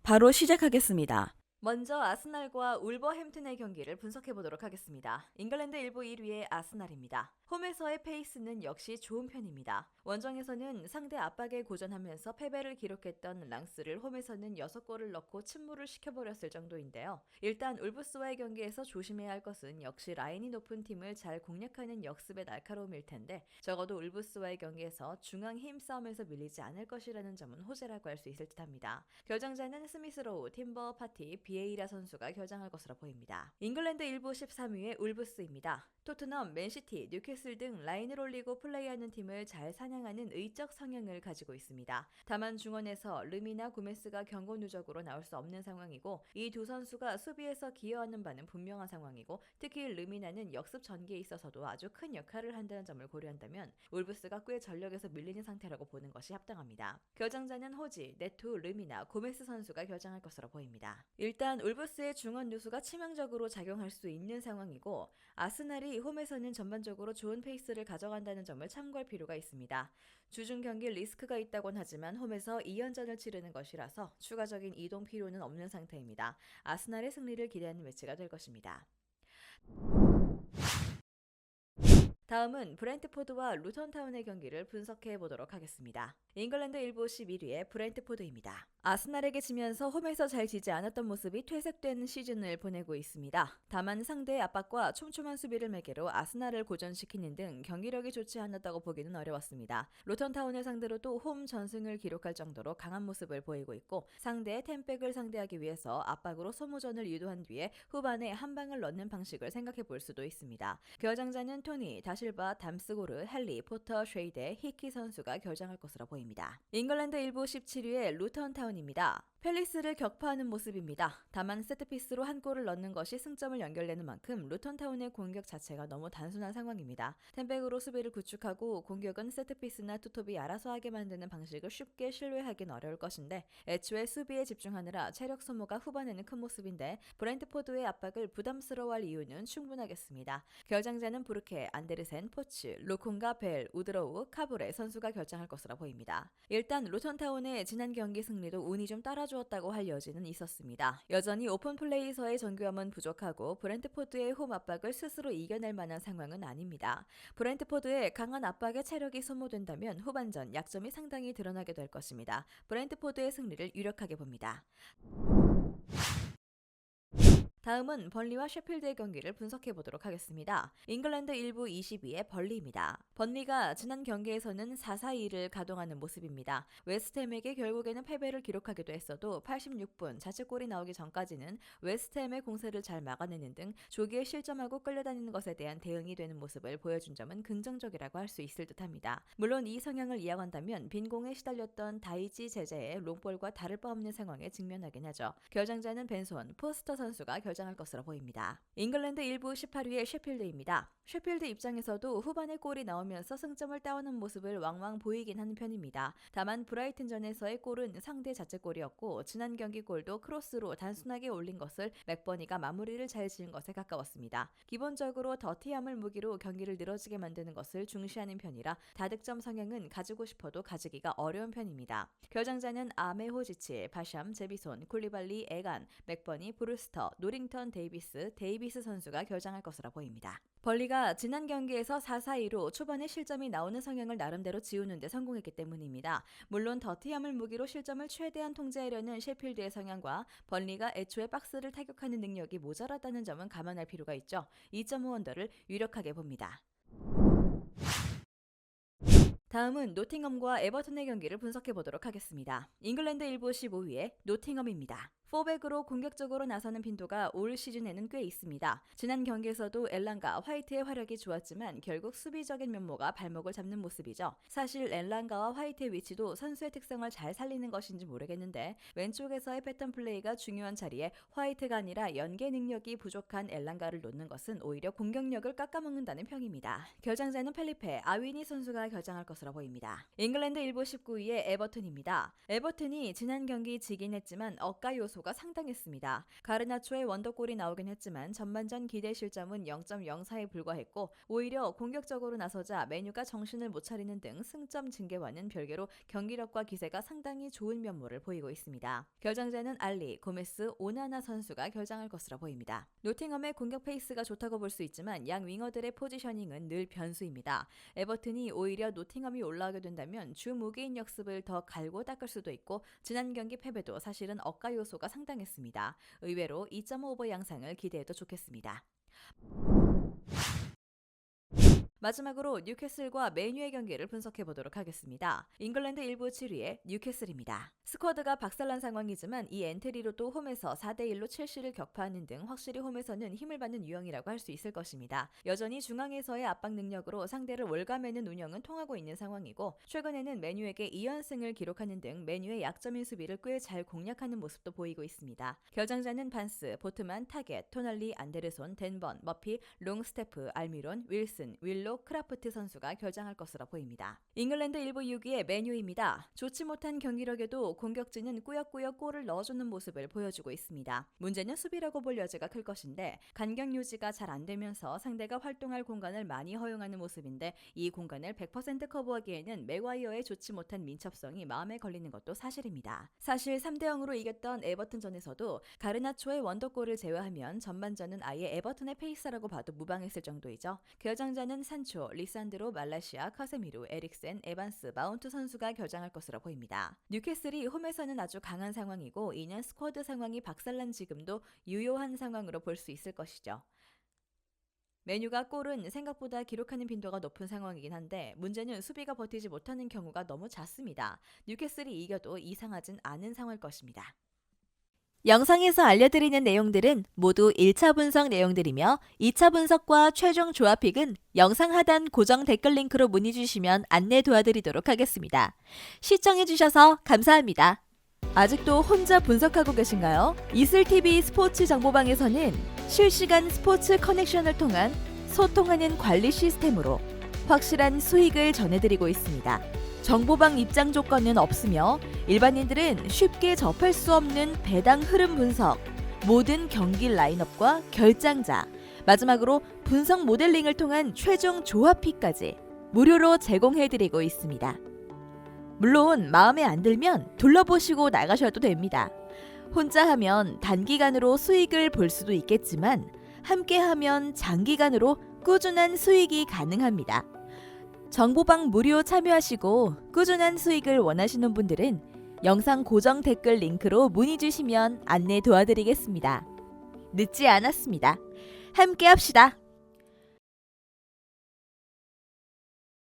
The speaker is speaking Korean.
바로 시작하겠습니다. 먼저 아스날과 울버햄튼의 경기를 분석해 보도록 하겠습니다. 잉글랜드 1부 1위의 아스날입니다. 홈에서의 페이스는 역시 좋은 편입니다. 원정에서는 상대 압박에 고전하면서 패배를 기록했던 랑스를 홈에서는 6골을 넣고 침몰을 시켜버렸을 정도인데요. 일단 울브스와의 경기에서 조심해야 할 것은 역시 라인이 높은 팀을 잘 공략하는 역습의 날카로움일 텐데 적어도 울브스와의 경기에서 중앙 힘싸움에서 밀리지 않을 것이라는 점은 호재라고 할 수 있을 듯합니다. 결정자는 스미스로우, 팀버, 파티, 비에이라 선수가 결정할 것으로 보입니다. 잉글랜드 1부 13위의 울브스입니다. 토트넘, 맨시티, 뉴캐슬 등 라인을 올리고 플레이하는 팀을 잘 사냥하는 의적 성향을 가지고 있습니다. 다만 중원에서 르미나 고메스가 경고 누적으로 나올 수 없는 상황이고 이 두 선수가 수비에서 기여하는 바는 분명한 상황이고 특히 르미나는 역습 전개에 있어서도 아주 큰 역할을 한다는 점을 고려한다면 울브스가 꽤 전력에서 밀리는 상태라고 보는 것이 합당합니다. 결정자는 호지, 네투, 르미나, 고메스 선수가 결정할 것으로 보입니다. 일단 울브스의 중원 누수가 치명적으로 작용할 수 있는 상황이고 아스날이 홈에서는 전반적으로 좋은 페이스를 가져간다는 점을 참고할 필요가 있습니다. 주중 경기 리스크가 있다곤 하지만 홈에서 2연전을 치르는 것이라서 추가적인 이동 필요는 없는 상태입니다. 아스날의 승리를 기대하는 매치가 될 것입니다. 다음은 브렌트포드와 루턴타운의 경기를 분석해 보도록 하겠습니다. 잉글랜드 1부 11위의 브렌트포드입니다. 아스날에게 지면서 홈에서 잘 지지 않았던 모습이 퇴색된 시즌을 보내고 있습니다. 다만 상대의 압박과 촘촘한 수비를 매개로 아스날을 고전시키는 등 경기력이 좋지 않았다고 보기는 어려웠습니다. 루턴타운을 상대로도 홈 전승을 기록할 정도로 강한 모습을 보이고 있고 상대의 템백을 상대하기 위해서 압박으로 소모전을 유도한 뒤에 후반에 한 방을 넣는 방식을 생각해 볼 수도 있습니다. 결정자는 토니, 다실바, 담스고르, 헨리, 포터, 쉐이데, 히키 선수가 결정할 것으로 보입니다. 잉글랜드 1부 17위의 루턴타운입니다. 팰리스를 격파하는 모습입니다. 다만 세트피스로 한 골을 넣는 것이 승점을 연결되는 만큼 루턴타운의 공격 자체가 너무 단순한 상황입니다. 템백으로 수비를 구축하고 공격은 세트피스나 투톱이 알아서 하게 만드는 방식을 쉽게 신뢰하긴 어려울 것인데 애초에 수비에 집중하느라 체력 소모가 후반에는 큰 모습인데 브렌트포드의 압박을 부담스러워할 이유는 충분하겠습니다. 결정자는 부르케, 안데르센, 포츠, 로콘가, 벨, 우드로우, 카브레 선수가 결정할 것으로 보입니다. 일단 루턴타운의 지난 경기 승리도 운이 좀 따라주었다고 할 여지는 있었습니다. 여전히 오픈 플레이에서의 정교함은 부족하고 브렌트포드의 홈 압박을 스스로 이겨낼 만한 상황은 아닙니다. 브렌트포드의 강한 압박에 체력이 소모된다면 후반전 약점이 상당히 드러나게 될 것입니다. 브렌트포드의 승리를 유력하게 봅니다. 다음은 벌리와 셰필드의 경기를 분석해 보도록 하겠습니다. 잉글랜드 1부 22의 벌리입니다. 벌리가 지난 경기에서는 4-4-2를 가동하는 모습입니다. 웨스트햄에게 결국에는 패배를 기록하기도 했어도 86분 자책골이 나오기 전까지는 웨스트햄의 공세를 잘 막아내는 등 조기에 실점하고 끌려다니는 것에 대한 대응이 되는 모습을 보여준 점은 긍정적이라고 할 수 있을 듯합니다. 물론 이 성향을 이어간다면 빈공에 시달렸던 다이지 제재의 롱볼과 다를 바 없는 상황에 직면하긴 하죠. 결정자는 벤손, 포스터 선수가 결정할 것으로 보입니다. 잉글랜드 1부 18위의 셰필드입니다. 셰필드 입장에서도 후반에 골이 나오면서 승점을 따오는 모습을 왕왕 보이긴 하는 편입니다. 다만 브라이튼전에서의 골은 상대 자책골이었고 지난 경기 골도 크로스로 단순하게 올린 것을 맥버니가 마무리를 잘 지은 것에 가까웠습니다. 기본적으로 더티함을 무기로 경기를 늘어지게 만드는 것을 중시하는 편이라 다득점 성향은 가지고 싶어도 가지기가 어려운 편입니다. 결정자는 아메호지치, 바샴, 제비손, 쿨리발리, 에간, 맥버니, 브루스터, 노링턴, 데이비스 선수가 결정할 것으로 보입니다. 벌리가 지난 경기에서 4-4-2로 초반에 실점이 나오는 성향을 나름대로 지우는 데 성공했기 때문입니다. 물론 더티함을 무기로 실점을 최대한 통제하려는 셰필드의 성향과 벌리가 애초에 박스를 타격하는 능력이 모자랐다는 점은 감안할 필요가 있죠. 2.5 언더를 유력하게 봅니다. 다음은 노팅엄과 에버튼의 경기를 분석해 보도록 하겠습니다. 잉글랜드 1부 15위의 노팅엄입니다. 4백으로 공격적으로 나서는 빈도가 올 시즌에는 꽤 있습니다. 지난 경기에서도 엘랑가, 화이트의 화력이 좋았지만 결국 수비적인 면모가 발목을 잡는 모습이죠. 사실 엘랑가와 화이트의 위치도 선수의 특성을 잘 살리는 것인지 모르겠는데 왼쪽에서의 패턴 플레이가 중요한 자리에 화이트가 아니라 연계 능력이 부족한 엘랑가를 놓는 것은 오히려 공격력을 깎아먹는다는 평입니다. 결정자는 펠리페, 아위니 선수가 결정할 것으로 보입니다. 잉글랜드 1부 19위의 에버튼입니다. 에버튼이 지난 경기 지긴 했지만 억가 요소가 선수가 상당했습니다. 가르나초의 원더골이 나오긴 했지만 전반전 기대 실점은 0.04에 불과했고 오히려 공격적으로 나서자 메뉴가 정신을 못 차리는 등 승점 증개와는 별개로 경기력과 기세가 상당히 좋은 면모를 보이고 있습니다. 결정자는 알리, 고메스, 오나나 선수가 결정할 것으로 보입니다. 노팅엄의 공격 페이스가 좋다고 볼 수 있지만 양 윙어들의 포지셔닝은 늘 변수입니다. 에버튼이 오히려 노팅엄이 올라오게 된다면 주 무게인 역습을 더 갈고 닦을 수도 있고 지난 경기 패배도 사실은 억가 요소가 상당했습니다. 의외로 2.5버 양상을 기대해도 좋겠습니다. 마지막으로 뉴캐슬과 맨유의 경기를 분석해 보도록 하겠습니다. 잉글랜드 1부 7위의 뉴캐슬입니다. 스쿼드가 박살난 상황이지만 이 엔트리로도 홈에서 4대1로 첼시를 격파하는 등 확실히 홈에서는 힘을 받는 유형이라고 할 수 있을 것입니다. 여전히 중앙에서의 압박 능력으로 상대를 올가매는 운영은 통하고 있는 상황이고 최근에는 맨유에게 2연승을 기록하는 등 맨유의 약점인 수비를 꽤 잘 공략하는 모습도 보이고 있습니다. 결정자는 반스, 보트만, 타겟, 토널리, 안데르손, 덴번, 머피, 롱스테프, 알미론, 윌슨, 윌로, 크라프트 선수가 결정할 것으로 보입니다. 잉글랜드 1부 6위의 맨유입니다. 좋지 못한 경기력에도 공격진은 꾸역꾸역 골을 넣어주는 모습을 보여주고 있습니다. 문제는 수비라고 볼 여지가 클 것인데 간격 유지가 잘 안되면서 상대가 활동할 공간을 많이 허용하는 모습인데 이 공간을 100% 커버하기에는 맥와이어의 좋지 못한 민첩성이 마음에 걸리는 것도 사실입니다. 사실 3대0으로 이겼던 에버튼전에서도 가르나초의 원더골을 제외하면 전반전은 아예 에버튼의 페이스라고 봐도 무방했을 정도이죠. 결정자는 산초, 리산드로, 말라시아, 카세미루, 에릭센, 에반스, 마운트 선수가 결정할 것으로 보입니다. 뉴캐슬이 홈에서는 아주 강한 상황이고 이는 스쿼드 상황이 박살난 지금도 유효한 상황으로 볼 수 있을 것이죠. 메뉴가 골은 생각보다 기록하는 빈도가 높은 상황이긴 한데 문제는 수비가 버티지 못하는 경우가 너무 잦습니다. 뉴캐슬이 이겨도 이상하진 않은 상황일 것입니다. 영상에서 알려드리는 내용들은 모두 1차 분석 내용들이며 2차 분석과 최종 조합픽은 영상 하단 고정 댓글 링크로 문의 주시면 안내 도와드리도록 하겠습니다. 시청해주셔서 감사합니다. 아직도 혼자 분석하고 계신가요? 이슬TV 스포츠 정보방에서는 실시간 스포츠 커넥션을 통한 소통하는 관리 시스템으로 확실한 수익을 전해드리고 있습니다. 정보방 입장 조건은 없으며 일반인들은 쉽게 접할 수 없는 배당 흐름 분석, 모든 경기 라인업과 결장자, 마지막으로 분석 모델링을 통한 최종 조합픽까지 무료로 제공해드리고 있습니다. 물론 마음에 안 들면 둘러보시고 나가셔도 됩니다. 혼자 하면 단기간으로 수익을 볼 수도 있겠지만 함께하면 장기간으로 꾸준한 수익이 가능합니다. 정보방 무료 참여하시고 꾸준한 수익을 원하시는 분들은 영상 고정 댓글 링크로 문의 주시면 안내 도와드리겠습니다. 늦지 않았습니다. 함께 합시다.